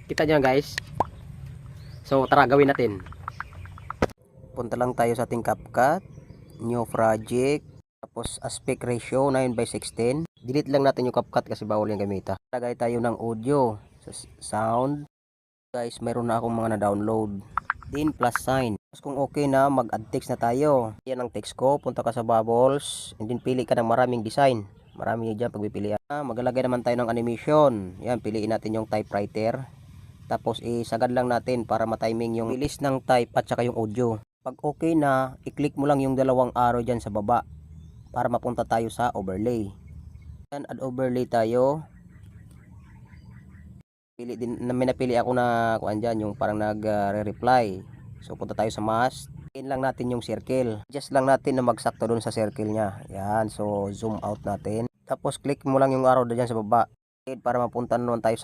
Kita nyo guys. So tara gawin natin. Punta lang tayo sa ating CapCut, new project, tapos aspect ratio 9:16. Delete lang natin yung CapCut kasi bawal yung gamitan. Lagay tayo ng audio, sound. Guys, mayroon na akong mga na-download. Din plus sign. Tapos kung okay na, mag-add text na tayo. Yan ang text ko. Punta ka sa bubbles. And then pili ka ng maraming design. Marami dyan pagpipilian. Maglalagay naman tayo ng animation. Yan, piliin natin yung typewriter. Tapos isagad lang natin para matiming yung release ng type at saka yung audio. Pag okay na, i-click mo lang yung dalawang arrow dyan sa baba para mapunta tayo sa overlay. Yan, add overlay tayo. May napili ako na kuan dyan, yung parang nag-reply. So punta tayo sa mask. Piliin lang natin yung circle. Adjust lang natin na magsakto doon sa circle niya. Yan, so zoom out natin. Tapos click mo lang yung arrow dyan sa baba para mapunta naman tayo sa